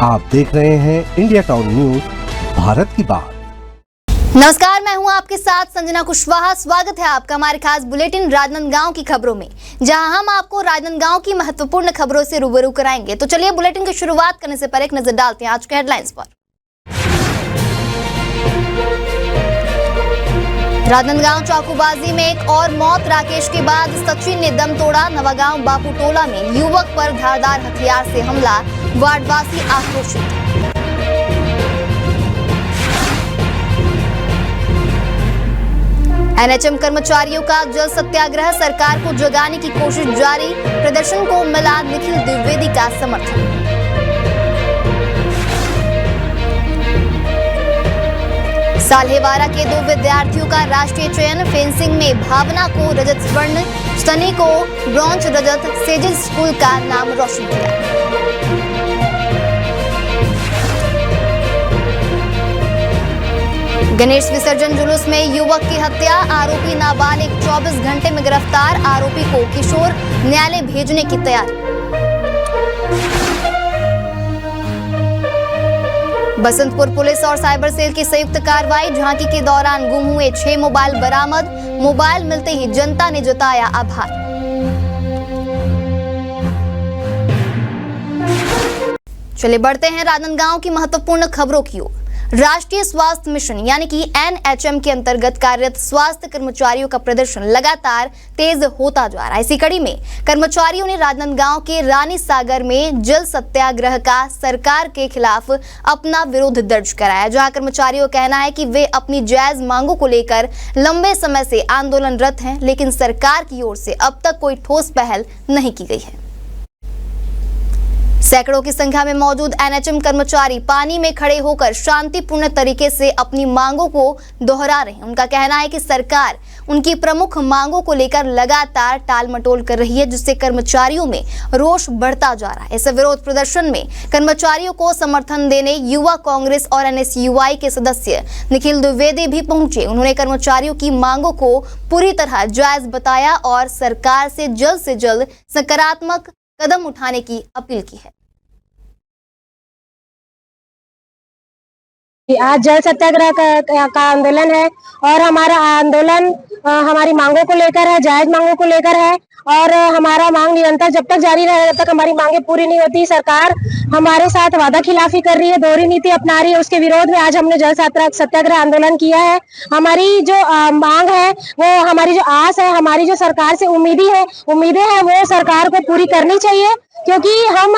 आप देख रहे हैं इंडिया टाउन न्यूज, भारत की बात। नमस्कार, मैं हूं आपके साथ संजना कुशवाहा। स्वागत है आपका हमारे खास बुलेटिन राजनांदगांव की खबरों में, जहां हम आपको राजनांदगांव की महत्वपूर्ण खबरों से रूबरू कराएंगे। तो चलिए बुलेटिन की शुरुआत करने से पहले एक नजर डालते हैं आज के हेडलाइंस पर। राजनांदगांव चाकूबाजी में एक और मौत। राकेश के बाद सचिन ने दम तोड़ा। नवागांव बापू टोला में युवक पर धारदार हथियार से हमला, वार्डवासी आक्रोशित। एनएचएम कर्मचारियों का जल सत्याग्रह, सरकार को जगाने की कोशिश जारी। प्रदर्शन को मिला निखिल द्विवेदी का समर्थन। साल्हेवारा के 2 विद्यार्थियों का राष्ट्रीय चयन। फेंसिंग में भावना को रजत स्वर्ण, सनी को ब्रॉन्ज रजत। सेजिल स्कूल का नाम रोशन किया। गणेश विसर्जन जुलूस में युवक की हत्या, आरोपी नाबालिग 24 घंटे में गिरफ्तार। आरोपी को किशोर न्यायालय भेजने की तैयारी। बसंतपुर पुलिस और साइबर सेल की संयुक्त कार्रवाई। झांकी के दौरान गुम हुए 6 मोबाइल बरामद। मोबाइल मिलते ही जनता ने जताया आभार। चलिए बढ़ते हैं राजनांदगांव की महत्वपूर्ण खबरों की ओर। राष्ट्रीय स्वास्थ्य मिशन यानी कि एनएचएम के अंतर्गत कार्यरत स्वास्थ्य कर्मचारियों का प्रदर्शन लगातार तेज होता जा रहा है। इसी कड़ी में कर्मचारियों ने राजनांदगांव के रानी सागर में जल सत्याग्रह का सरकार के खिलाफ अपना विरोध दर्ज कराया, जहां कर्मचारियों का कहना है कि वे अपनी जायज मांगों को लेकर लंबे समय से आंदोलनरत हैं, लेकिन सरकार की ओर से अब तक कोई ठोस पहल नहीं की गई है। सैकड़ों की संख्या में मौजूद एनएचएम कर्मचारी पानी में खड़े होकर शांतिपूर्ण तरीके से अपनी मांगों को दोहरा रहे हैं। उनका कहना है कि सरकार उनकी प्रमुख मांगों को लेकर लगातार टालमटोल कर रही है, जिससे कर्मचारियों में रोष बढ़ता जा रहा है। इस विरोध प्रदर्शन में कर्मचारियों को समर्थन देने युवा कांग्रेस और एनएसयूआई के सदस्य निखिल द्विवेदी भी पहुंचे। उन्होंने कर्मचारियों की मांगों को पूरी तरह जायज बताया और सरकार से जल्द सकारात्मक कदम उठाने की अपील की है। आज जल सत्याग्रह का आंदोलन है और हमारा आंदोलन हमारी मांगों को लेकर है, जायज मांगों को लेकर है और हमारा मांग निरंतर जब तक जारी रहेगा, जब तक हमारी मांगे पूरी नहीं होती। सरकार हमारे साथ वादा खिलाफी कर रही है, दोहरी नीति अपना रही है। उसके विरोध में आज हमने जल सत्याग्रह आंदोलन किया है। हमारी जो मांग है, वो हमारी जो आस है, हमारी जो सरकार से उम्मीदें हैं, वो सरकार को पूरी करनी चाहिए, क्योंकि हम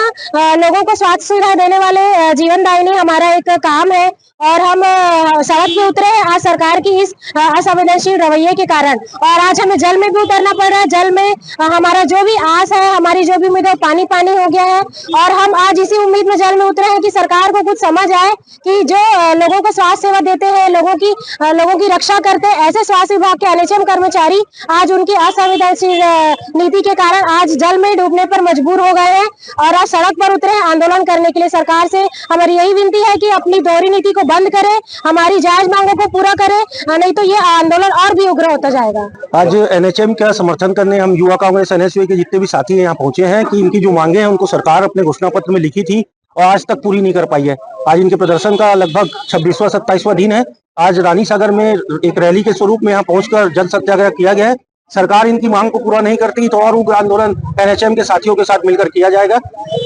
लोगों को स्वास्थ्य सुविधा देने वाले जीवनदायिनी हमारा एक काम है और हम सड़क पे उतरे हैं आज सरकार की इस असंवेदनशील रवैये के कारण। और आज हमें जल में भी उतरना पड़ रहा है। जल में हमारा जो भी आस है, हमारी जो भी उम्मीद है, पानी हो गया है और हम आज इसी उम्मीद में जल में उतरे हैं कि सरकार को कुछ समझ आए कि जो लोगों को स्वास्थ्य सेवा देते हैं, लोगों की रक्षा करते हैं, ऐसे स्वास्थ्य विभाग के एनएचएम कर्मचारी आज उनकी असंवेदनशील नीति के कारण आज जल में डूबने पर मजबूर हो गए हैं और आज सड़क पर उतरे हैं आंदोलन करने के लिए। सरकार से हमारी यही विनती है कि अपनी दोहरी नीति को बंद करे, हमारी जायज मांगों को पूरा करे, नहीं तो ये आंदोलन और भी उग्र होता जाएगा। आज एनएचएम का समर्थन करने हम युवा कांग्रेस एनएसयूआई के जितने भी साथी हैं यहाँ पहुंचे हैं कि इनकी जो मांगे हैं उनको सरकार अपने घोषणा पत्र में लिखी थी और आज तक पूरी नहीं कर पाई है। आज इनके प्रदर्शन का लगभग 26वां-27वां दिन है। आज रानी सागर में एक रैली के स्वरूप में यहाँ पहुंचकर जल सत्याग्रह किया गया है। सरकार इनकी मांग को पूरा नहीं करती तो और उग्र आंदोलन एनएचएम के साथियों के साथ मिलकर किया जाएगा।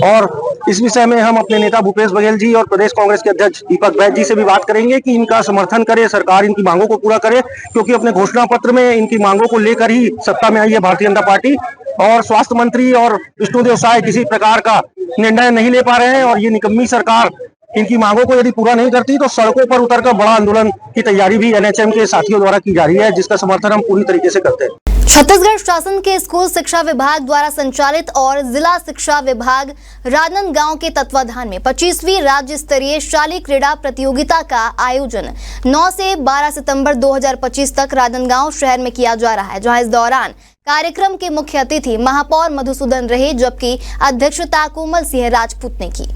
और इस विषय में हम अपने नेता भूपेश बघेल जी और प्रदेश कांग्रेस के अध्यक्ष दीपक बैद जी से भी बात करेंगे कि इनका समर्थन करे, सरकार इनकी मांगों को पूरा करे, क्योंकि अपने घोषणा पत्र में इनकी मांगों को लेकर ही सत्ता में आई है भारतीय जनता पार्टी। और स्वास्थ्य मंत्री और विष्णुदेव साय किसी प्रकार का निर्णय नहीं ले पा रहे हैं और ये निकम्मी सरकार इनकी मांगों को यदि पूरा नहीं करती तो सड़कों पर उतरकर बड़ा आंदोलन की तैयारी भी एनएचएम के साथियों द्वारा की जा रही है, जिसका समर्थन हम पूरी तरीके से करते हैं। छत्तीसगढ़ शासन के स्कूल शिक्षा विभाग द्वारा संचालित और जिला शिक्षा विभाग राजनांदगांव के तत्वाधान में 25वीं राज्य स्तरीय शालेय क्रीड़ा प्रतियोगिता का आयोजन 9 से 12 सितंबर 2025 तक राजनांदगांव शहर में किया जा रहा है, जहां इस दौरान कार्यक्रम के मुख्य अतिथि महापौर मधुसूदन रहे, जबकि अध्यक्षता कोमल सिंह राजपूत ने की।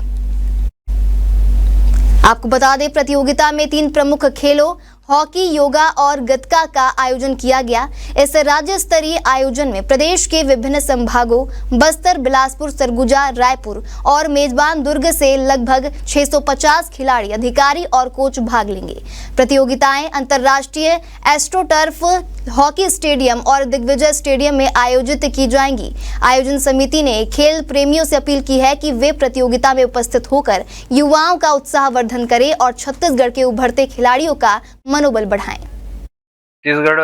आपको बता दें, प्रतियोगिता में 3 प्रमुख खेलों हॉकी, योगा और गतका का आयोजन किया गया। इस राज्य स्तरीय आयोजन में प्रदेश के विभिन्न संभागों बस्तर, बिलासपुर, सरगुजा, रायपुर और मेजबान दुर्ग से लगभग 650 खिलाड़ी, अधिकारी और कोच भाग लेंगे। प्रतियोगिताएं अंतर्राष्ट्रीय एस्ट्रोटर्फ हॉकी स्टेडियम और दिग्विजय स्टेडियम में आयोजित की जाएंगी। आयोजन समिति ने खेल प्रेमियों से अपील की है कि वे प्रतियोगिता में उपस्थित होकर युवाओं का उत्साहवर्धन करें और छत्तीसगढ़ के उभरते खिलाड़ियों का मनोबल बढ़ाएं। छत्तीसगढ़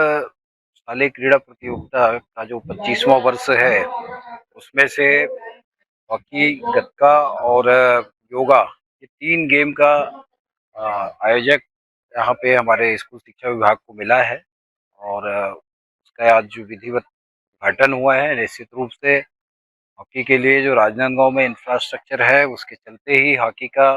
शालेय क्रीड़ा प्रतियोगिता का जो 25वां वर्ष है, उसमें से हॉकी, गतका और योगा, ये 3 गेम का आयोजक यहाँ पे हमारे स्कूल शिक्षा विभाग को मिला है और उसका आज जो विधिवत उद्घाटन हुआ है। निश्चित रूप से हॉकी के लिए जो राजनांदगांव में इंफ्रास्ट्रक्चर है, उसके चलते ही हॉकी का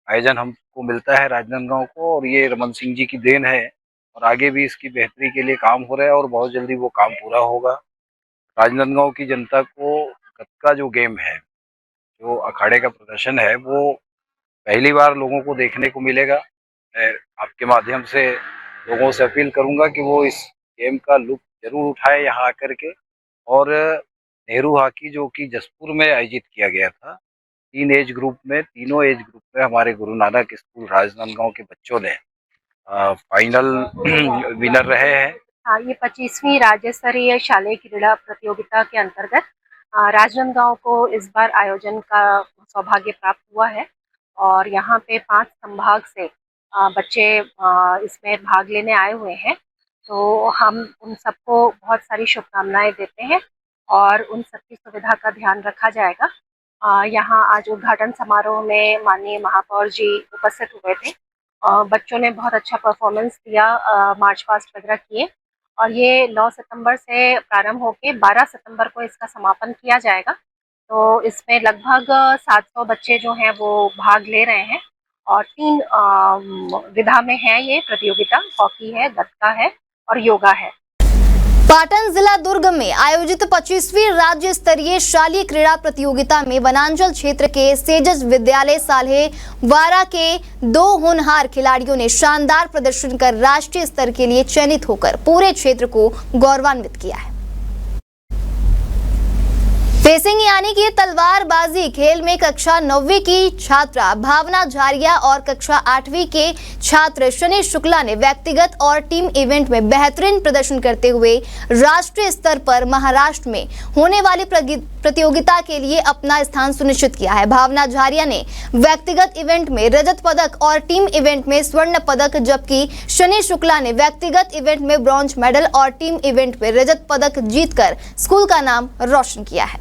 आयोजन हमको मिलता है राजनांदगांव को, और ये रमन सिंह जी की देन है और आगे भी इसकी बेहतरी के लिए काम हो रहा है और बहुत जल्दी वो काम पूरा होगा। राजनांदगांव की जनता को गतका जो गेम है, जो अखाड़े का प्रदर्शन है, वो पहली बार लोगों को देखने को मिलेगा। मैं आपके माध्यम से लोगों से अपील करूंगा कि वो इस गेम का लुत्फ जरूर उठाए यहाँ आकर के। और नेहरू हॉकी जो कि जसपुर में आयोजित किया गया था, 3 एज ग्रुप में, तीनों एज ग्रुप में हमारे गुरु नानक स्कूल राजनांदगांव के बच्चों ने फाइनल विनर रहे हैं। हाँ, ये 25वीं राज्य स्तरीय शालेय क्रीड़ा प्रतियोगिता के अंतर्गत राजनांदगांव को इस बार आयोजन का सौभाग्य प्राप्त हुआ है और यहाँ पे 5 संभाग से बच्चे इसमें भाग लेने आए हुए हैं। तो हम उन सबको बहुत सारी शुभकामनाएं देते हैं और उन सबकी सुविधा का ध्यान रखा जाएगा। यहाँ आज उद्घाटन समारोह में माननीय महापौर जी उपस्थित हुए थे। बच्चों ने बहुत अच्छा परफॉर्मेंस दिया, मार्च पास्ट वगैरह किए और ये 9 सितंबर से प्रारंभ होकर 12 सितंबर को इसका समापन किया जाएगा। तो इसमें लगभग 700 बच्चे जो हैं वो भाग ले रहे हैं और 3 विधा में है ये प्रतियोगिता, हॉकी है, गतका है और योगा है। पाटन जिला दुर्ग में आयोजित 25वीं राज्य स्तरीय शालेय क्रीड़ा प्रतियोगिता में वनांचल क्षेत्र के सेजस विद्यालय साल्हे वारा के 2 होनहार खिलाड़ियों ने शानदार प्रदर्शन कर राष्ट्रीय स्तर के लिए चयनित होकर पूरे क्षेत्र को गौरवान्वित किया है। फेसिंग यानी कि तलवारबाजी खेल में कक्षा 9वीं की छात्रा भावना झारिया और कक्षा 8वीं के छात्र शनि शुक्ला ने व्यक्तिगत और टीम इवेंट में बेहतरीन प्रदर्शन करते हुए राष्ट्रीय स्तर पर महाराष्ट्र में होने वाली प्रतियोगिता के लिए अपना स्थान सुनिश्चित किया है। भावना झारिया ने व्यक्तिगत इवेंट में रजत पदक और टीम इवेंट में स्वर्ण पदक, जबकि शनि शुक्ला ने व्यक्तिगत इवेंट में ब्रॉन्ज मेडल और टीम इवेंट में रजत पदक जीतकर स्कूल का नाम रोशन किया है।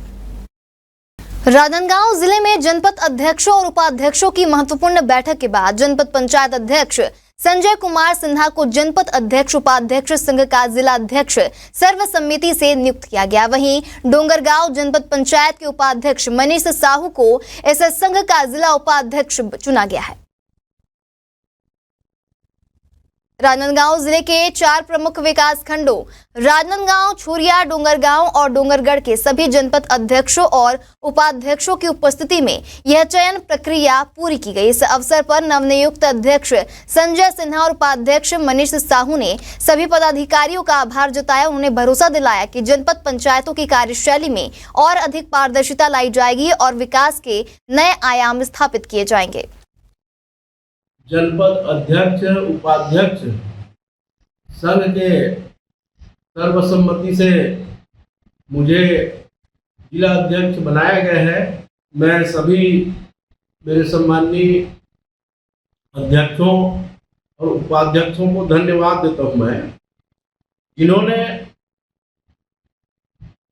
राजनांदगांव जिले में जनपद अध्यक्षों और उपाध्यक्षों की महत्वपूर्ण बैठक के बाद जनपद पंचायत अध्यक्ष संजय कुमार सिन्हा को जनपद अध्यक्ष उपाध्यक्ष संघ का जिला अध्यक्ष सर्वसम्मति से नियुक्त किया गया। वहीं डोंगरगांव जनपद पंचायत के उपाध्यक्ष मनीष साहू को इस संघ का जिला उपाध्यक्ष चुना गया है। राजनांदगांव जिले के 4 प्रमुख विकास खंडों राजनांदगांव, छुरिया, डोंगरगांव और डोंगरगढ़ के सभी जनपद अध्यक्षों और उपाध्यक्षों की उपस्थिति में यह चयन प्रक्रिया पूरी की गई। इस अवसर पर नवनियुक्त अध्यक्ष संजय सिन्हा और उपाध्यक्ष मनीष साहू ने सभी पदाधिकारियों का आभार जताया। उन्होंने भरोसा दिलाया कि जनपद पंचायतों की कार्यशैली में और अधिक पारदर्शिता लाई जाएगी और विकास के नए आयाम स्थापित किए जाएंगे। जनपद अध्यक्ष उपाध्यक्ष संघ के सर्वसम्मति से मुझे जिला अध्यक्ष बनाया गया है। मैं सभी मेरे सम्माननीय अध्यक्षों और उपाध्यक्षों को धन्यवाद देता हूं मैं, जिन्होंने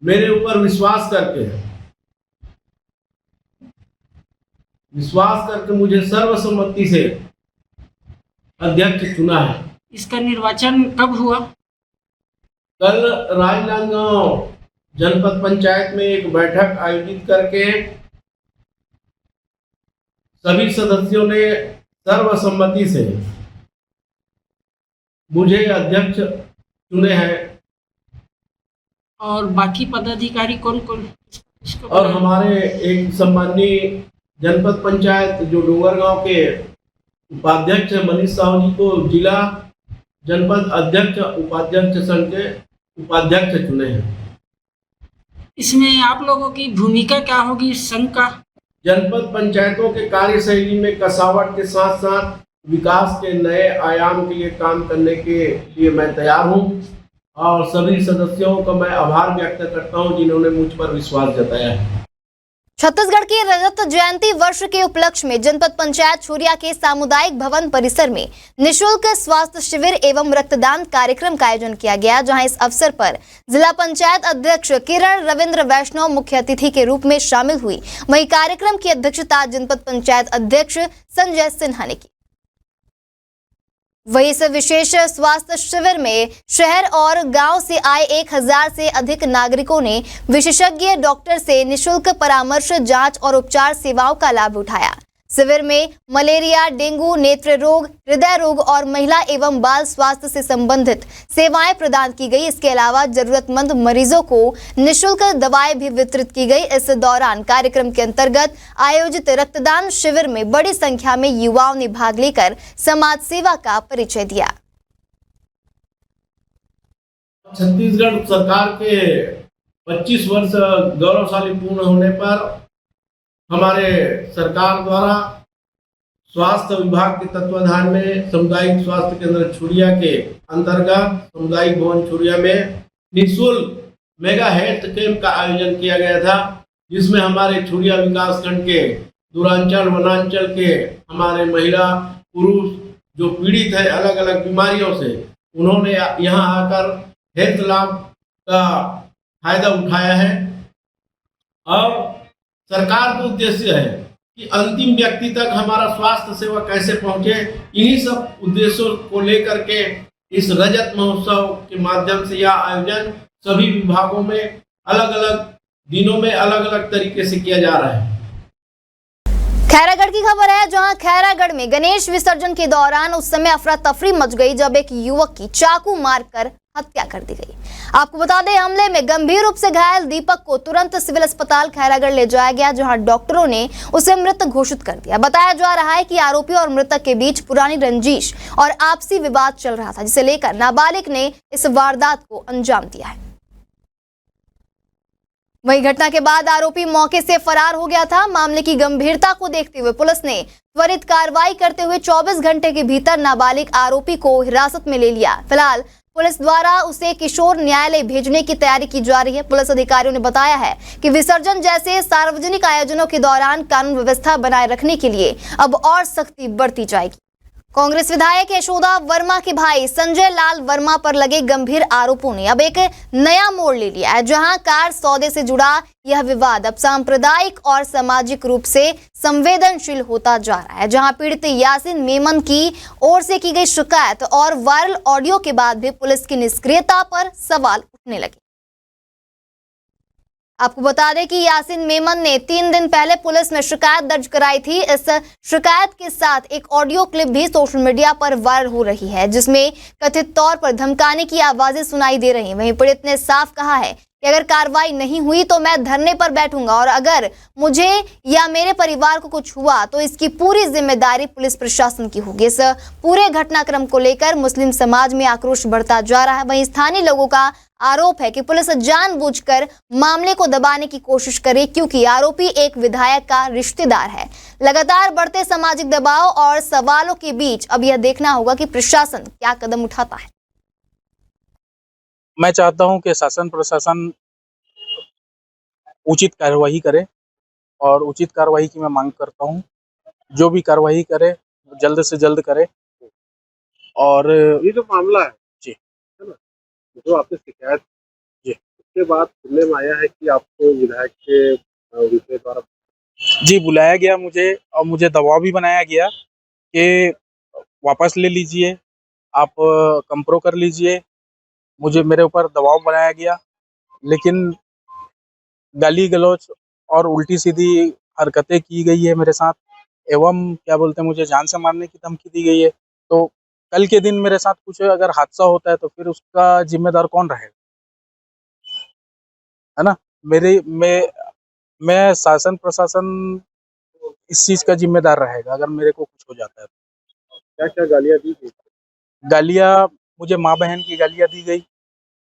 मेरे ऊपर विश्वास करके मुझे सर्वसम्मति से अध्यक्ष चुना है। इसका निर्वाचन कब हुआ? कल राजनांदगांव जनपद पंचायत में एक बैठक आयोजित करके सभी सदस्यों ने सर्वसम्मति से मुझे अध्यक्ष चुने हैं। और बाकी पदाधिकारी कौन कौन? और हमारे एक सम्माननीय जनपद पंचायत जो डोंगरगांव के उपाध्यक्ष मनीष साहू जी को जिला जनपद अध्यक्ष उपाध्यक्ष संघ के उपाध्यक्ष चुने हैं। इसमें आप लोगों की भूमिका क्या होगी संघ का? जनपद पंचायतों के कार्यशैली में कसावट के साथ साथ विकास के नए आयाम के लिए काम करने के लिए मैं तैयार हूं और सभी सदस्यों का मैं आभार व्यक्त करता हूं जिन्होंने मुझ पर विश्वास जताया है। छत्तीसगढ़ के रजत जयंती वर्ष के उपलक्ष्य में जनपद पंचायत छुरिया के सामुदायिक भवन परिसर में निशुल्क स्वास्थ्य शिविर एवं रक्तदान कार्यक्रम का आयोजन किया गया, जहां इस अवसर पर जिला पंचायत अध्यक्ष किरण रविंद्र वैष्णव मुख्य अतिथि के रूप में शामिल हुई। वहीं कार्यक्रम की अध्यक्षता जनपद पंचायत अध्यक्ष संजय सिन्हा ने की। वहीं इस विशेष स्वास्थ्य शिविर में शहर और गांव से आए 1000 से अधिक नागरिकों ने विशेषज्ञ डॉक्टर से निशुल्क परामर्श, जांच और उपचार सेवाओं का लाभ उठाया। शिविर में मलेरिया, डेंगू, नेत्र रोग, हृदय रोग और महिला एवं बाल स्वास्थ्य से संबंधित सेवाएं प्रदान की गई। इसके अलावा जरूरतमंद मरीजों को निशुल्क दवाएं भी वितरित की गई। इस दौरान कार्यक्रम के अंतर्गत आयोजित रक्तदान शिविर में बड़ी संख्या में युवाओं ने भाग लेकर समाज सेवा का परिचय दिया। छत्तीसगढ़ सरकार के 25 वर्ष गौरवशाली पूर्ण होने पर हमारे सरकार द्वारा स्वास्थ्य विभाग के तत्वाधान में सामुदायिक स्वास्थ्य केंद्र छुरिया के अंतर्गत सामुदायिक भवन छुरिया में निःशुल्क मेगा हेल्थ कैंप का आयोजन किया गया था, जिसमें हमारे छुरिया विकास खंड के दूरांचल वनांचल के हमारे महिला पुरुष जो पीड़ित है अलग अलग बीमारियों से, उन्होंने यहाँ आकर हेल्थ लाभ का फायदा उठाया है। और सरकार का उद्देश्य है कि अंतिम व्यक्ति तक हमारा स्वास्थ्य सेवा कैसे पहुंचे। इन्हीं सब उद्देश्यों को लेकर के इस रजत महोत्सव के माध्यम से यह आयोजन सभी विभागों में अलग अलग दिनों में अलग अलग तरीके से किया जा रहा है। खैरागढ़ की खबर है, जहां खैरागढ़ में गणेश विसर्जन के दौरान उस समय अफरा तफरी मच गई जब एक युवक की चाकू मारकर हत्या कर दी गई। आपको बता दें, हमले में गंभीर रूप से घायल दीपक को तुरंत सिविल अस्पताल खैरागढ़ ले जाया गया, जहां डॉक्टरों ने उसे मृत घोषित कर दिया। बताया जा रहा है कि आरोपी और मृतक के बीच पुरानी रंजिश और आपसी विवाद चल रहा था, जिसे लेकर नाबालिग ने इस वारदात को अंजाम दिया है। वहीं घटना के बाद आरोपी मौके से फरार हो गया था। मामले की गंभीरता को देखते हुए पुलिस ने त्वरित कार्रवाई करते हुए 24 घंटे के भीतर नाबालिग आरोपी को हिरासत में ले लिया। फिलहाल पुलिस द्वारा उसे किशोर न्यायालय भेजने की तैयारी की जा रही है। पुलिस अधिकारियों ने बताया है कि विसर्जन जैसे सार्वजनिक आयोजनों के दौरान कानून व्यवस्था बनाए रखने के लिए अब और सख्ती बढ़ती जाएगी। कांग्रेस विधायक यशोदा वर्मा के भाई संजय लाल वर्मा पर लगे गंभीर आरोपों ने अब एक नया मोड़ ले लिया है, जहां कार सौदे से जुड़ा यह विवाद अब सांप्रदायिक और सामाजिक रूप से संवेदनशील होता जा रहा है। जहां पीड़ित यासीन मेमन की ओर से की गई शिकायत और वायरल ऑडियो के बाद भी पुलिस की निष्क्रियता पर सवाल उठने लगे। आपको बता दें कि यासीन मेमन ने 3 दिन पहले पुलिस में शिकायत दर्ज कराई थी। इस शिकायत के साथ एक ऑडियो क्लिप भी सोशल मीडिया पर वायरल हो रही है, जिसमें कथित तौर पर धमकाने की आवाजें सुनाई दे रही हैं। वहीं पीड़ित ने साफ कहा है कि अगर कार्रवाई नहीं हुई तो मैं धरने पर बैठूंगा और अगर मुझे या मेरे परिवार को कुछ हुआ तो इसकी पूरी जिम्मेदारी पुलिस प्रशासन की होगी। इस पूरे घटनाक्रम को लेकर मुस्लिम समाज में आक्रोश बढ़ता जा रहा है। वहीं स्थानीय लोगों का आरोप है कि पुलिस जानबूझकर मामले को दबाने की कोशिश करे, क्योंकि आरोपी एक विधायक का रिश्तेदार है। लगातार बढ़ते सामाजिक दबाव और सवालों के बीच अब यह देखना होगा कि प्रशासन क्या कदम उठाता है। मैं चाहता हूं कि शासन प्रशासन उचित कार्रवाई करे और उचित कार्रवाई की मैं मांग करता हूं। जो भी कार्रवाई करे जल्द से जल्द करे। और ये जो मामला है जी, है ना, जो आपने शिकायत जी, उसके बाद सुनने में आया है कि आपको विधायक के उनके द्वारा जी बुलाया गया मुझे, और मुझे दबाव भी बनाया गया कि वापस ले लीजिए, आप कंप्रो कर लीजिए। मुझे मेरे ऊपर दबाव बनाया गया, लेकिन गाली गलौज और उल्टी सीधी हरकतें की गई है मेरे साथ, एवं क्या बोलते हैं मुझे जान से मारने की धमकी दी गई है। तो कल के दिन मेरे साथ कुछ अगर हादसा होता है तो फिर उसका जिम्मेदार कौन रहेगा, है ना। मैं शासन प्रशासन इस चीज का जिम्मेदार रहेगा अगर मेरे को कुछ हो जाता है। क्या क्या गालियाँ दी थी? गालियाँ मुझे माँ बहन की गालियाँ दी गई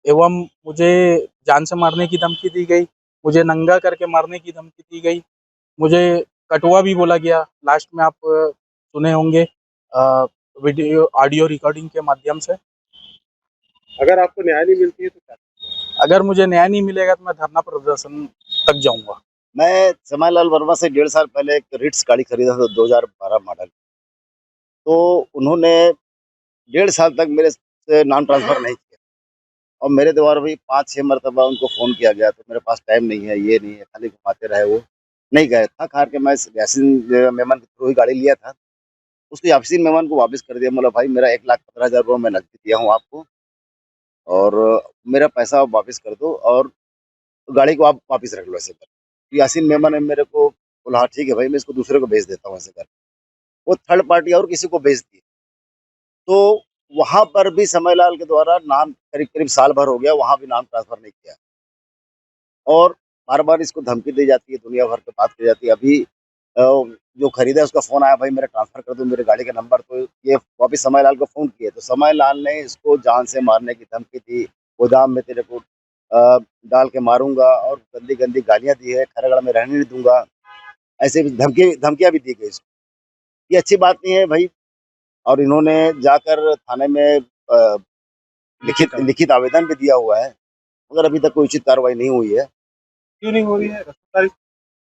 एवं मुझे जान से मारने की धमकी दी गई, मुझे नंगा करके मारने की धमकी दी गई, मुझे कटुआ भी बोला गया। लास्ट में आप सुने होंगे वीडियो ऑडियो रिकॉर्डिंग के माध्यम से। अगर आपको न्याय नहीं मिलती है तो क्या? अगर मुझे न्याय नहीं मिलेगा तो मैं धरना प्रदर्शन तक जाऊंगा। मैं समायलाल वर्मा से 1.5 साल पहले एक रिट्स गाड़ी खरीदा था 2012 मॉडल। तो उन्होंने 1.5 साल तक मेरे से नाम ट्रांसफ़र नहीं किया और मेरे द्वारा भी 5-6 मरतबा उनको फ़ोन किया गया तो मेरे पास टाइम नहीं है, ये नहीं है, खाली घुमाते रहे वो, नहीं गए। थक हार के मैं यासीन मेमन के थ्रू ही गाड़ी लिया था। उसको यासीन मेमन को वापस कर दिया। बोला भाई मेरा 1,15,000 रुपये मैं नकदी दिया हूँ आपको और मेरा पैसा आप वापस कर दो और गाड़ी को आप वापस रख लो ऐसे कर। यासीन मेमन ने मेरे को बोला हाँ ठीक है भाई, मैं इसको दूसरे को भेज देता हूँ ऐसे कर। वो थर्ड पार्टी और किसी को भेज दी। तो वहाँ पर भी समयलाल के द्वारा नाम करीब साल भर हो गया, वहाँ भी नाम ट्रांसफ़र नहीं किया और बार-बार इसको धमकी दी जाती है, दुनिया भर की बात की जाती है। अभी जो खरीदा है उसका फ़ोन आया, भाई मेरा ट्रांसफ़र कर दो मेरे गाड़ी का नंबर, तो ये वापस समयलाल को फ़ोन किए तो समयलाल ने इसको जान से मारने की धमकी दी, गोदाम में तेरे को डाल के मारूँगा और गंदी-गंदी गालियाँ दी है, खैरागढ़ में रहने नहीं दूँगा, ऐसे भी धमकियाँ भी दी गई इसको। ये अच्छी बात नहीं है भाई। और इन्होंने जाकर थाने में लिखित आवेदन भी दिया हुआ है, मगर अभी तक कोई उचित कार्रवाई नहीं हुई है। क्यों नहीं हो रही है? रसूखदारी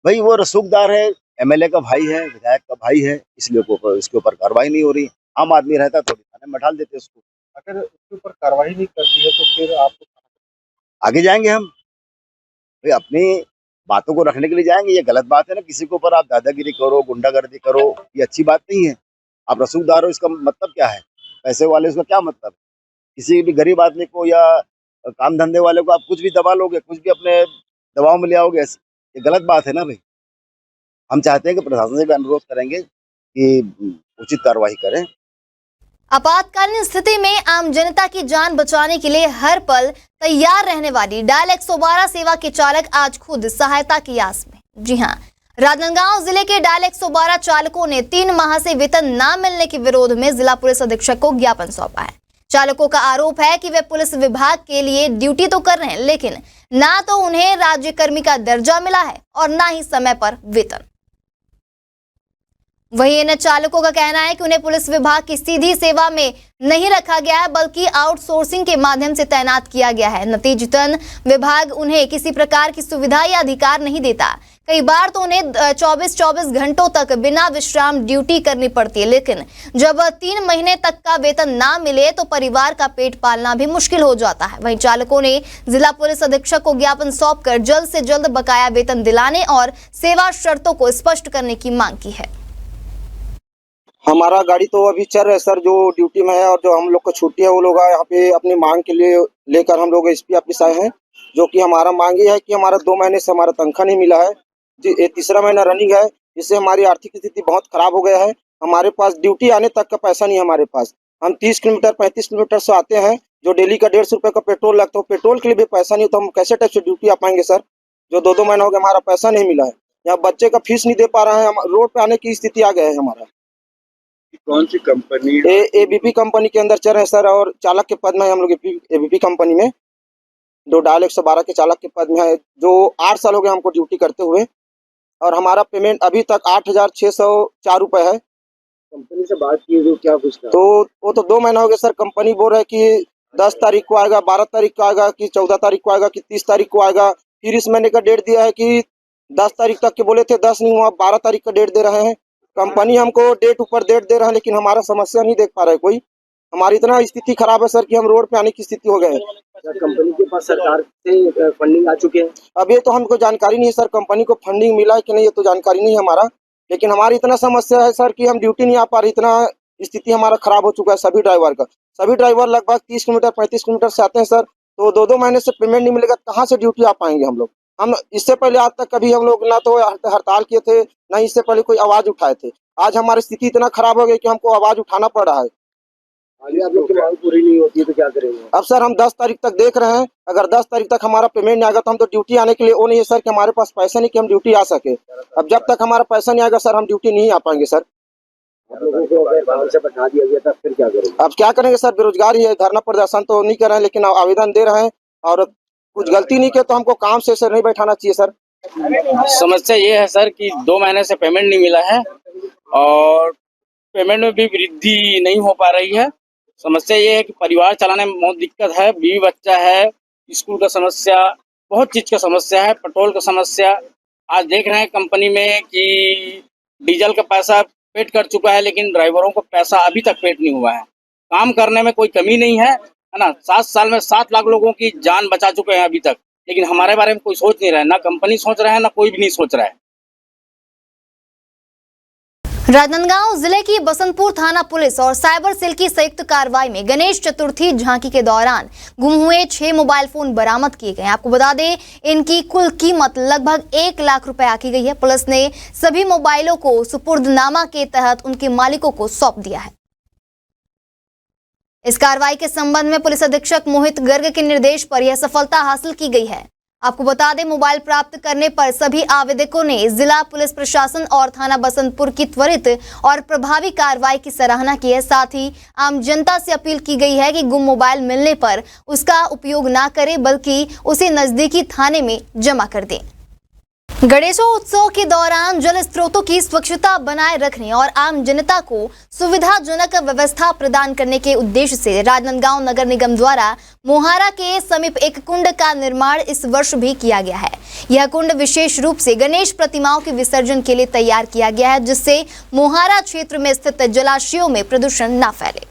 भाई वो रसूखदार है, एमएलए का भाई है, विधायक का भाई है, इसलिए इसके ऊपर कार्रवाई नहीं हो रही। आम आदमी रहता तो थाने में डाल देते उसको। अगर उसके ऊपर कार्रवाई नहीं करती है तो फिर आप आगे जाएंगे हम भाई, अपनी बातों को रखने के लिए जाएंगे। ये गलत बात है ना, किसी के ऊपर आप दादागिरी करो, गुंडागर्दी करो, ये अच्छी बात नहीं है। आप रसूखदार हो, इसका मतलब क्या है? पैसे वाले उसका क्या मतलब? किसी भी गरीब आदमी को या काम धंधे वाले को आप कुछ भी दबा लोगे, कुछ भी अपने दबाव में ले आओगे, ये गलत बात है ना भाई। हम चाहते हैं कि प्रशासन से भी अनुरोध करेंगे कि उचित कार्रवाई करें। आपातकालीन स्थिति में आम जनता की जान बचाने के लिए हर पल तैयार रहने वाली डायल 112 सेवा के चालक आज खुद सहायता की आस में। जी हां, राजनांदगांव जिले के डायल 112 चालकों ने 3 माह से वेतन न मिलने के विरोध में जिला पुलिस अधीक्षक को ज्ञापन सौंपा है। चालकों का आरोप है कि वे पुलिस विभाग के लिए ड्यूटी तो कर रहे हैं, लेकिन ना तो उन्हें राज्यकर्मी का दर्जा मिला है और ना ही समय पर वेतन। वहीं इन चालकों का कहना है कि उन्हें पुलिस विभाग की सीधी सेवा में नहीं रखा गया है, बल्कि आउटसोर्सिंग के माध्यम से तैनात किया गया है। नतीजतन विभाग उन्हें किसी प्रकार की सुविधा या अधिकार नहीं देता। कई बार तो उन्हें 24-24 घंटों तक बिना विश्राम ड्यूटी करनी पड़ती है, लेकिन जब 3 महीने तक का वेतन ना मिले तो परिवार का पेट पालना भी मुश्किल हो जाता है। वहीं चालकों ने जिला पुलिस अधीक्षक को ज्ञापन सौंपकर जल्द से जल्द बकाया वेतन दिलाने और सेवा शर्तों को स्पष्ट करने की मांग की है। हमारा गाड़ी तो अभी चल रहा है सर, जो ड्यूटी में है, और जो हम लोग को छुट्टी है वो लोग यहाँ पे अपनी मांग के लिए लेकर हम लोग एसपी ऑफिस आए हैं। जो कि हमारा मांग ये है कि हमारा 2 महीने से हमारा तनख्वाह नहीं मिला है, ये तीसरा महीना रनिंग है, जिससे हमारी आर्थिक स्थिति बहुत खराब हो गया है। हमारे पास ड्यूटी आने तक का पैसा नहीं है हमारे पास। हम 30 किलोमीटर 35 किलोमीटर से आते हैं, जो डेली का 150 रुपये का पेट्रोल लगता है, पेट्रोल के लिए भी पैसा नहीं, तो हम कैसे टाइप से ड्यूटी आ पाएंगे सर? जो 2 महीना हो गया हमारा पैसा नहीं मिला है। यहाँ बच्चे का फीस नहीं दे पा रहे हैं, रोड पे आने की स्थिति आ गया है हमारा। कौन सी कंपनी? एबीपी कंपनी के अंदर चल रहे हैं सर, और चालक के पद में है हम लोग एबीपी कंपनी में, जो डायल 112 के चालक के पद में है, जो 8 साल हो गए हमको ड्यूटी करते हुए, और हमारा पेमेंट अभी तक 8,604 रुपये है। कंपनी से बात की जो क्या कुछ था? तो वो तो 2 महीना हो गया सर। कंपनी बोल रहा है कि 10 तारीख को आएगा, 12 तारीख को आएगा, कि 14 तारीख को आएगा, कि 30 तारीख को आएगा। फिर इस महीने का डेट दिया है कि 10 तारीख तक के बोले थे, 10 नहीं हुआ, 12 तारीख का डेट दे रहे हैं। कंपनी हमको डेट ऊपर डेट दे रहा है, लेकिन हमारा समस्या नहीं देख पा रहा है कोई। हमारी इतना स्थिति खराब है सर कि हम रोड पे आने की स्थिति हो गए हैं। कंपनी के पास सरकार से फंडिंग आ चुके हैं? अब ये तो हमको जानकारी नहीं है सर, कंपनी को फंडिंग मिला है कि नहीं, ये तो जानकारी नहीं है हमारा। लेकिन हमारी इतना समस्या है सर कि हम ड्यूटी नहीं आ पा रही, इतना स्थिति हमारा खराब हो चुका है सभी ड्राइवर का। सभी ड्राइवर लगभग 30 किलोमीटर 35 किलोमीटर से आते हैं सर, तो 2-2 महीने से पेमेंट नहीं मिलेगा, कहाँ से ड्यूटी आ पाएंगे हम लोग? हम इससे पहले आज तक कभी हम लोग ना तो हड़ताल किए थे, ना इससे पहले कोई आवाज उठाए थे। आज हमारी स्थिति इतना खराब हो गई कि हमको आवाज उठाना पड़ रहा है। आगे आप लोग की मांग पूरी नहीं होती है तो क्या करेंगे? अब सर हम 10 तारीख तक देख रहे हैं, अगर 10 तारीख तक हमारा पेमेंट नहीं आएगा तो हम तो ड्यूटी आने के लिए वो नहीं है सर कि हमारे पास पैसा नहीं कि हम ड्यूटी आ सके। अब जब तक हमारा पैसा नहीं आएगा सर, हम ड्यूटी नहीं आ पाएंगे सर। आप लोगों को अगर बाहर से बैठा दिया गया था फिर क्या करोगे? अब क्या करेंगे सर, बेरोजगार ही है, धरना प्रदर्शन तो नहीं कर रहे हैं लेकिन आवेदन दे रहे हैं और कुछ गलती नहीं किया तो हमको काम से सर नहीं बैठाना चाहिए सर। समस्या ये है सर कि 2 महीने से पेमेंट नहीं मिला है और पेमेंट में भी वृद्धि नहीं हो पा रही है। समस्या ये है कि परिवार चलाने में बहुत दिक्कत है, बीवी बच्चा है, स्कूल का समस्या, बहुत चीज़ का समस्या है, पेट्रोल का समस्या। आज देख रहे हैं कंपनी में कि डीजल का पैसा पेड कर चुका है लेकिन ड्राइवरों को पैसा अभी तक पेड नहीं हुआ है। काम करने में कोई कमी नहीं है ना। 7 साल में 7 लाख लोगों की जान बचा चुके हैं अभी तक, लेकिन हमारे बारे में कोई सोच नहीं रहा है, ना कंपनी सोच रहा है, ना कोई भी नहीं सोच रहा है। राजनांदगांव जिले की बसंतपुर थाना पुलिस और साइबर सेल की संयुक्त कार्रवाई में गणेश चतुर्थी झांकी के दौरान गुम हुए 6 मोबाइल फोन बरामद किए गए। आपको बता दें, इनकी कुल कीमत लगभग 1 लाख रुपए आकी गई है। पुलिस ने सभी मोबाइलों को सुपुर्दनामा के तहत उनके मालिकों को सौंप दिया है। इस कार्रवाई के संबंध में पुलिस अधीक्षक मोहित गर्ग के निर्देश पर यह सफलता हासिल की गई है। आपको बता दें, मोबाइल प्राप्त करने पर सभी आवेदकों ने जिला पुलिस प्रशासन और थाना बसंतपुर की त्वरित और प्रभावी कार्रवाई की सराहना की है। साथ ही आम जनता से अपील की गई है कि गुम मोबाइल मिलने पर उसका उपयोग ना करें बल्कि उसे नजदीकी थाने में जमा कर दें। गणेशोत्सव के दौरान जल स्रोतों की स्वच्छता बनाए रखने और आम जनता को सुविधाजनक व्यवस्था प्रदान करने के उद्देश्य से राजनांदगांव नगर निगम द्वारा मोहारा के समीप एक कुंड का निर्माण इस वर्ष भी किया गया है। यह कुंड विशेष रूप से गणेश प्रतिमाओं के विसर्जन के लिए तैयार किया गया है, जिससे मोहारा क्षेत्र में स्थित जलाशयों में प्रदूषण न फैले।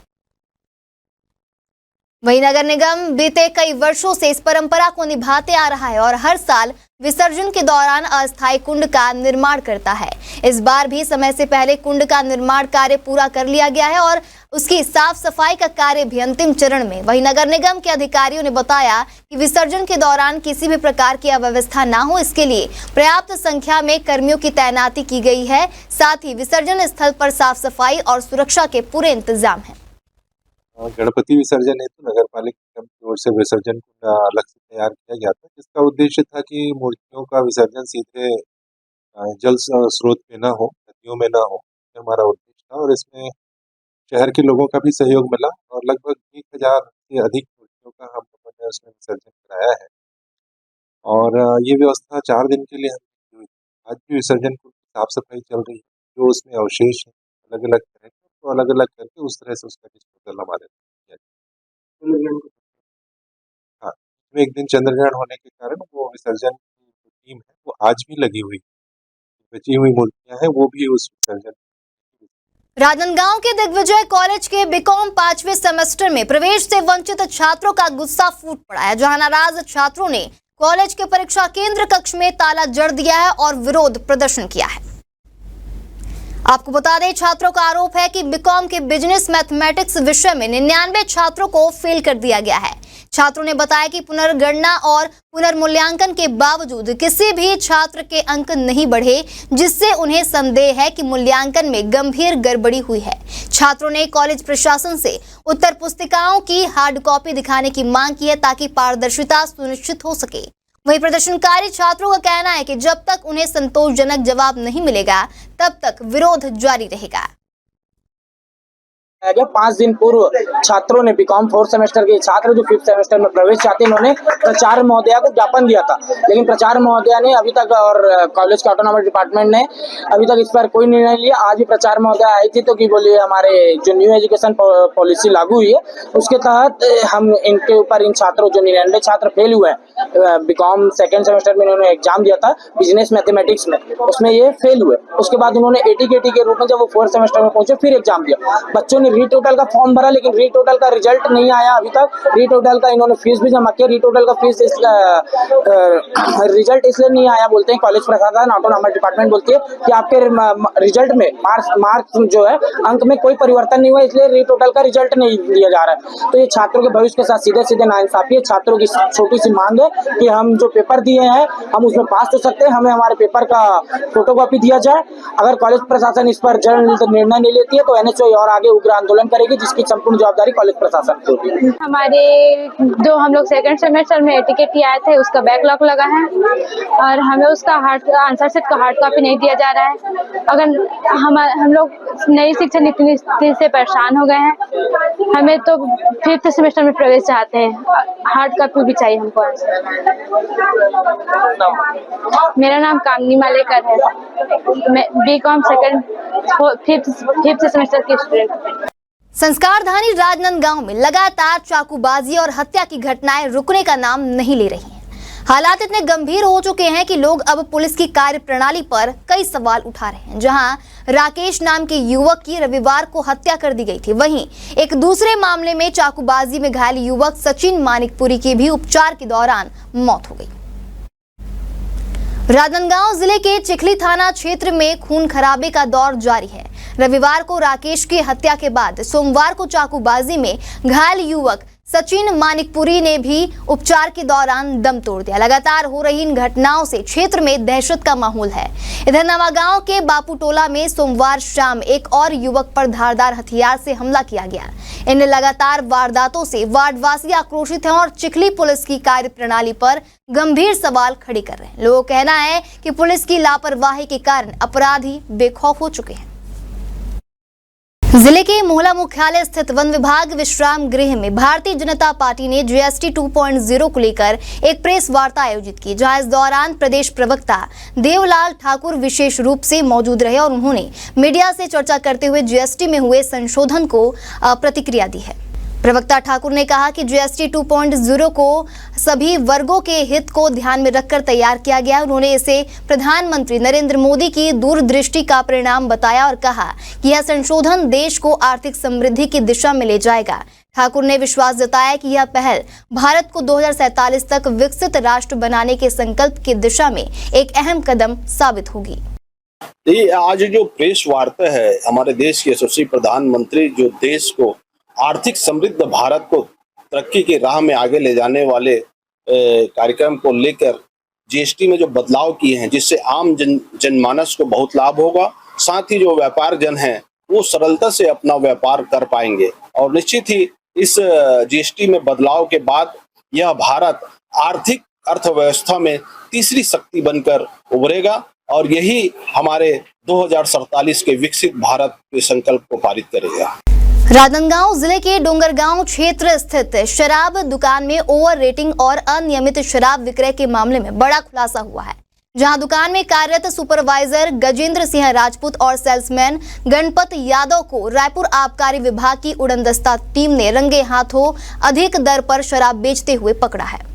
वहीं नगर निगम बीते कई वर्षों से इस परंपरा को निभाते आ रहा है और हर साल विसर्जन के दौरान अस्थायी कुंड का निर्माण करता है। इस बार भी समय से पहले कुंड का निर्माण कार्य पूरा कर लिया गया है और उसकी साफ सफाई का कार्य भी अंतिम चरण में। वहीं नगर निगम के अधिकारियों ने बताया कि विसर्जन के दौरान किसी भी प्रकार की अव्यवस्था ना हो, इसके लिए पर्याप्त संख्या में कर्मियों की तैनाती की गई है। साथ ही विसर्जन स्थल पर साफ सफाई और सुरक्षा के पूरे इंतजाम है। गणपति विसर्जन हेतु नगर पालिका की ओर से विसर्जन कुंड अलग से तैयार किया गया था, जिसका उद्देश्य था कि मूर्तियों का विसर्जन सीधे जल स्रोत में ना हो, नदियों में ना हो, ये हमारा उद्देश्य था। और इसमें शहर के लोगों का भी सहयोग मिला और लगभग 1000 से अधिक मूर्तियों का हम लोगों ने उसमें विसर्जन कराया है। और ये व्यवस्था 4 दिन के लिए हम हुई। आज भी विसर्जन कुंड की साफ सफाई चल रही है। जो उसमें अवशेष है अलग अलग तरह के, तो अलग अलग करके उस तरह से उसका डिस्पोजल हमारे हाँ, इसमें एक दिन चंद्रग्रहण होने के कारण वो विसर्जन की टीम है वो आज भी लगी हुई, बची हुई मूर्तियां हैं वो भी उस विसर्जन। राजनांदगांव के दिग्विजय कॉलेज के बीकॉम 5वें सेमेस्टर में प्रवेश से वंचित छात्रों का गुस्सा फूट पड़ा है, जहां नाराज छात्रों ने कॉलेज के परीक्षा केंद्र कक्ष में ताला जड़ दिया है और विरोध प्रदर्शन किया है। आपको बता दें, छात्रों का आरोप है कि बीकॉम के बिजनेस मैथमेटिक्स विषय में 99 छात्रों को फेल कर दिया गया है। छात्रों ने बताया कि पुनर्गणना और पुनर्मूल्यांकन के बावजूद किसी भी छात्र के अंक नहीं बढ़े, जिससे उन्हें संदेह है कि मूल्यांकन में गंभीर गड़बड़ी हुई है। छात्रों ने कॉलेज प्रशासन से उत्तर पुस्तिकाओं की हार्ड कॉपी दिखाने की मांग की है ताकि पारदर्शिता सुनिश्चित हो सके। वहीं प्रदर्शनकारी छात्रों का कहना है कि जब तक उन्हें संतोषजनक जवाब नहीं मिलेगा तब तक विरोध जारी रहेगा। 5 दिन पूर्व छात्रों ने बीकॉम 4th सेमेस्टर के छात्र जो 5th सेमेस्टर में प्रवेश चाहते हैं, उन्होंने प्राचार्य महोदया को ज्ञापन दिया था, लेकिन प्राचार्य महोदया ने अभी तक और कॉलेज के ऑटोनॉमस डिपार्टमेंट ने अभी तक इस पर कोई निर्णय लिया। आज भी प्राचार्य महोदया आई थी तो कि बोलिए हमारे जो न्यू एजुकेशन पॉलिसी लागू हुई है उसके तहत हम इनके ऊपर इन छात्रों जो 99 छात्र फेल हुए हैं बीकॉम 2nd सेमेस्टर में, इन्होंने एग्जाम दिया था बिजनेस मैथमेटिक्स में, उसमें ये फेल हुए। उसके बाद उन्होंने ATKT के रूप में जब वो 4th सेमेस्टर में पहुंचे फिर एग्जाम दिया। बच्चों ने रीटोटल का फॉर्म भरा लेकिन रीटोटल का रिजल्ट नहीं आया अभी तक। रीटोटल का इन्होंने फीस भी जमा किया, रीटोटल का फीस रिजल्ट इसलिए नहीं आया बोलते हैं कॉलेज प्रशासन ऑटोनॉमस डिपार्टमेंट बोलती है कि आपके रिजल्ट में मार्क्स जो है अंक में कोई परिवर्तन नहीं हुआ, इसलिए रीटोटल का रिजल्ट नहीं दिया जा रहा है। तो ये छात्रों के भविष्य के साथ सीधे सीधे नाइंसाफी है। छात्रों की छोटी सी मांग है कि हम जो पेपर दिए हैं हम उसमें पास हो सकते हैं, हमें हमारे पेपर का फोटोकॉपी दिया जाए। अगर कॉलेज प्रशासन इस पर जल्द निर्णय नहीं लेती है तो NHOE और आगे उग्र आंदोलन करेगी, जिसकी संपूर्ण जवाबदारी कॉलेज प्रशासन की होगी। हमारे जो हम लोग सेकंड सेमेस्टर में टिकट किए आए थे उसका बैकलॉग लगा है और हमें उसका आंसर सेट का हार्ड कॉपी नहीं दिया जा रहा है। अगर हम लोग नई शिक्षा नीति से परेशान हो गए हैं। हमें तो 5th सेमेस्टर में प्रवेश चाहते हैं, हार्ड कॉपी भी चाहिए हमको। मेरा नाम कामनी मालेकर है, मैं बीकॉम सेकंड 5th सेमेस्टर की स्टूडेंट। संस्कारधानी राजनांदगांव में लगातार चाकूबाजी और हत्या की घटनाएं रुकने का नाम नहीं ले रही हैं। हालात इतने गंभीर हो चुके हैं कि लोग अब पुलिस की कार्यप्रणाली पर कई सवाल उठा रहे हैं। जहां राकेश नाम के युवक की रविवार को हत्या कर दी गई थी, वहीं एक दूसरे मामले में चाकूबाजी में घायल युवक सचिन मानिकपुरी की भी उपचार के दौरान मौत हो गई। राजनांदगांव जिले के चिखली थाना क्षेत्र में खून खराबे का दौर जारी है। रविवार को राकेश की हत्या के बाद सोमवार को चाकूबाजी में घायल युवक सचिन मानिकपुरी ने भी उपचार के दौरान दम तोड़ दिया। लगातार हो रही इन घटनाओं से क्षेत्र में दहशत का माहौल है। इधर नवागांव के बापूटोला में सोमवार शाम एक और युवक पर धारदार हथियार से हमला किया गया। इन लगातार वारदातों से वार्डवासी आक्रोशित हैं और चिखली पुलिस की कार्यप्रणाली पर गंभीर सवाल खड़े कर रहे हैं। लोगों का कहना है कि पुलिस की लापरवाही के कारण अपराधी बेखौफ हो चुके हैं। जिले के मोहला मुख्यालय स्थित वन विभाग विश्राम गृह में भारतीय जनता पार्टी ने जीएसटी 2.0 को लेकर एक प्रेस वार्ता आयोजित की, जहां इस दौरान प्रदेश प्रवक्ता देवलाल ठाकुर विशेष रूप से मौजूद रहे और उन्होंने मीडिया से चर्चा करते हुए जीएसटी में हुए संशोधन को प्रतिक्रिया दी है। प्रवक्ता ठाकुर ने कहा कि जीएसटी 2.0 को सभी वर्गों के हित को ध्यान में रखकर तैयार किया गया। उन्होंने इसे प्रधानमंत्री नरेंद्र मोदी की दूरदृष्टि का परिणाम बताया और कहा कि यह संशोधन देश को आर्थिक समृद्धि की दिशा में ले जाएगा। ठाकुर ने विश्वास जताया कि यह पहल भारत को 2047 तक विकसित राष्ट्र बनाने के संकल्प की दिशा में एक अहम कदम साबित होगी। आज जो प्रेस वार्ता है, हमारे देश के यशस्वी प्रधानमंत्री जो देश को आर्थिक समृद्ध भारत को तरक्की की राह में आगे ले जाने वाले कार्यक्रम को लेकर जीएसटी में जो बदलाव किए हैं, जिससे आम जनमानस को बहुत लाभ होगा। साथ ही जो व्यापार जन हैं वो सरलता से अपना व्यापार कर पाएंगे और निश्चित ही इस जीएसटी में बदलाव के बाद यह भारत आर्थिक अर्थव्यवस्था में तीसरी शक्ति बनकर उभरेगा और यही हमारे 2047 के विकसित भारत के संकल्प को पारित करेगा। राजनांदगांव जिले के डोंगरगांव क्षेत्र स्थित शराब दुकान में ओवर रेटिंग और अनियमित शराब विक्रय के मामले में बड़ा खुलासा हुआ है, जहां दुकान में कार्यरत सुपरवाइजर गजेंद्र सिंह राजपूत और सेल्समैन गणपत यादव को रायपुर आबकारी विभाग की उड़नदस्ता टीम ने रंगे हाथों अधिक दर पर शराब बेचते हुए पकड़ा है।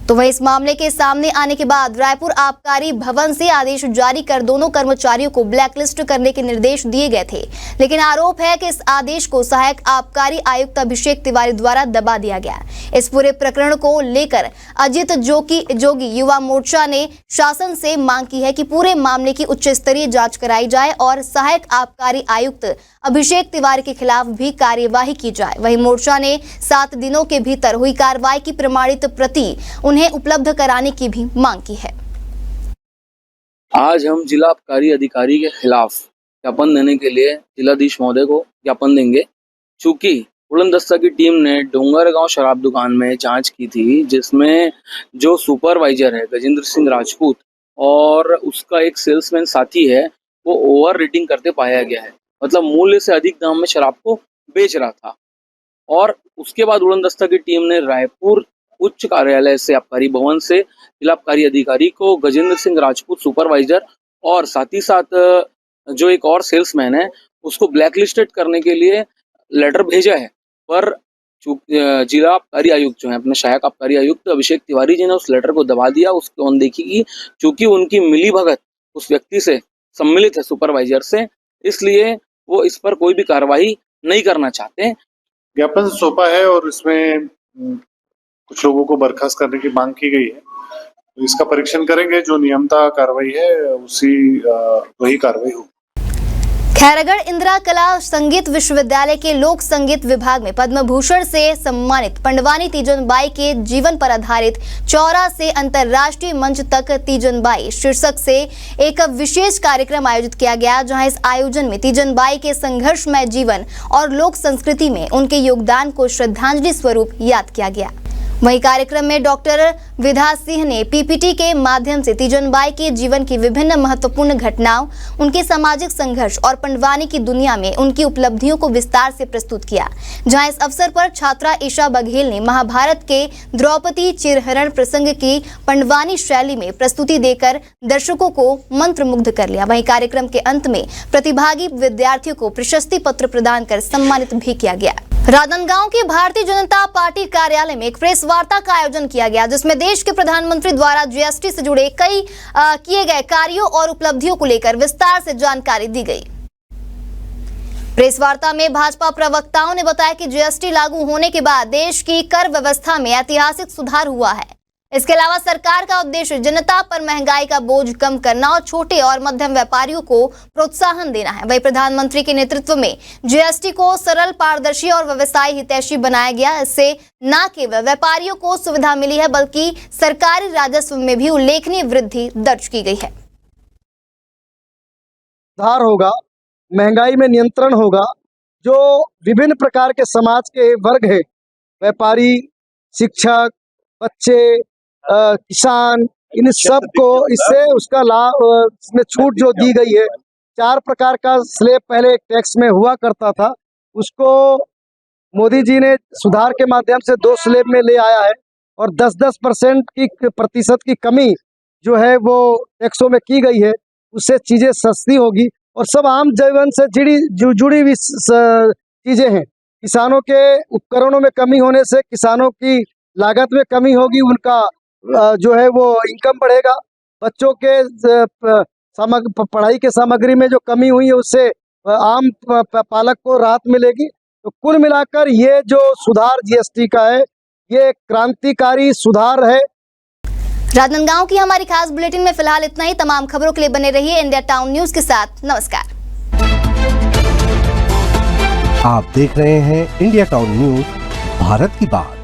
तो वहीं इस मामले के सामने आने के बाद रायपुर आबकारी भवन से आदेश जारी कर दोनों कर्मचारियों को ब्लैकलिस्ट करने के निर्देश दिए गए थे, लेकिन आरोप है कि इस आदेश को सहायक आबकारी आयुक्त अभिषेक तिवारी द्वारा दबा दिया गया। इस पूरे प्रकरण को लेकर अजित जोगी युवा मोर्चा ने शासन से मांग की है कि पूरे मामले की उच्च स्तरीय जांच कराई जाए और सहायक आबकारी आयुक्त अभिषेक तिवारी के खिलाफ भी कार्यवाही की जाए। वहीं मोर्चा ने 7 दिनों के भीतर हुई कार्रवाई की प्रमाणित प्रति उन्हें उपलब्ध कराने की भी मांग की है। आज हम जिला आबकारी अधिकारी के खिलाफ ज्ञापन देने के लिए जिलाधीश महोदय को ज्ञापन देंगे, चूंकि उड़नदस्ता की टीम ने डोंगरगांव शराब दुकान में जांच की थी, जिसमें जो सुपरवाइजर है गजेंद्र सिंह राजपूत और उसका एक सेल्समैन साथी है वो ओवर रेटिंग करते पाया गया है, मतलब मूल्य से अधिक दाम में शराब को बेच रहा था। और उसके बाद उड़नदस्ता की टीम ने रायपुर उच्च कार्यालय से आबकारी भवन से जिला आबकारी अधिकारी को गजेंद्र सिंह राजपूत सुपरवाइजर और साथ ही साथ जो एक और सेल्समैन है उसको ब्लैकलिस्टेड करने के लिए लेटर भेजा है, पर जिला आबकारी आयुक्त जो है अपने सहायक आबकारी आयुक्त अभिषेक तिवारी जी ने उस लेटर को दबा दिया, उसकी अनदेखी की। चूंकि उनकी मिली भगत उस व्यक्ति से सम्मिलित है सुपरवाइजर से, इसलिए वो इस पर कोई भी कार्रवाई नहीं करना चाहते। ज्ञापन सौंपा है और इसमें कुछ लोगों को बर्खास्त करने की मांग की गई है, तो इसका परीक्षण करेंगे। जो नियमता कार्रवाई है वही कार्रवाई होगी। खैरागढ़ इंदिरा कला संगीत विश्वविद्यालय के लोक संगीत विभाग में पद्म भूषण से सम्मानित पंडवानी तीजन बाई के जीवन पर आधारित चौरा से अंतर्राष्ट्रीय मंच तक तीजन बाई शीर्षक से एक विशेष कार्यक्रम आयोजित किया गया, जहां इस आयोजन में तीजन बाई के संघर्षमय जीवन और लोक संस्कृति में उनके योगदान को श्रद्धांजलि स्वरूप याद किया गया। वहीं कार्यक्रम में डॉक्टर विधा सिंह ने पीपीटी के माध्यम से तीजन बाई के जीवन की विभिन्न महत्वपूर्ण घटनाओं, उनके सामाजिक संघर्ष और पंडवानी की दुनिया में उनकी उपलब्धियों को विस्तार से प्रस्तुत किया। जहां इस अवसर पर छात्रा ईशा बघेल ने महाभारत के द्रौपदी चिरहरण प्रसंग की पंडवानी शैली में प्रस्तुति देकर दर्शकों को मंत्रमुग्ध कर लिया। वहीं कार्यक्रम के अंत में प्रतिभागी विद्यार्थियों को प्रशस्ति पत्र प्रदान कर सम्मानित भी किया गया। राजनांदगांव के भारतीय जनता पार्टी कार्यालय में एक प्रेस वार्ता का आयोजन किया गया, जिसमें देश के प्रधानमंत्री द्वारा जीएसटी से जुड़े कई किए गए कार्यों और उपलब्धियों को लेकर विस्तार से जानकारी दी गई। प्रेस वार्ता में भाजपा प्रवक्ताओं ने बताया कि जीएसटी लागू होने के बाद देश की कर व्यवस्था में ऐतिहासिक सुधार हुआ है। इसके अलावा सरकार का उद्देश्य जनता पर महंगाई का बोझ कम करना और छोटे और मध्यम व्यापारियों को प्रोत्साहन देना है। वहीं प्रधानमंत्री के नेतृत्व में जीएसटी को सरल, पारदर्शी और व्यवसाय हितैषी बनाया गया। इससे न केवल व्यापारियों को सुविधा मिली है, बल्कि सरकारी राजस्व में भी उल्लेखनीय वृद्धि दर्ज की गई है। सुधार होगा, महंगाई में नियंत्रण होगा। जो विभिन्न प्रकार के समाज के वर्ग है, व्यापारी, शिक्षक, बच्चे, किसान, इन सब को इससे उसका लाभ, इसमें छूट जो दी गई है। 4 प्रकार का स्लैब पहले एक टैक्स में हुआ करता था, उसको मोदी जी ने सुधार के माध्यम से 2 स्लैब में ले आया है और 10-10% की प्रतिशत की कमी जो है वो टैक्सों में की गई है। उससे चीज़ें सस्ती होगी और सब आम जीवन से जुड़ी हुई चीज़ें हैं। किसानों के उपकरणों में कमी होने से किसानों की लागत में कमी होगी, उनका जो है वो इनकम बढ़ेगा। बच्चों के पढ़ाई के सामग्री में जो कमी हुई है उससे आम पालक को राहत मिलेगी। तो कुल मिलाकर ये जो सुधार जीएसटी का है, ये क्रांतिकारी सुधार है। राजनांदगांव की हमारी खास बुलेटिन में फिलहाल इतना ही। तमाम खबरों के लिए बने रहिए इंडिया टाउन न्यूज के साथ। नमस्कार। आप देख रहे हैं इंडिया टाउन न्यूज, भारत की बात।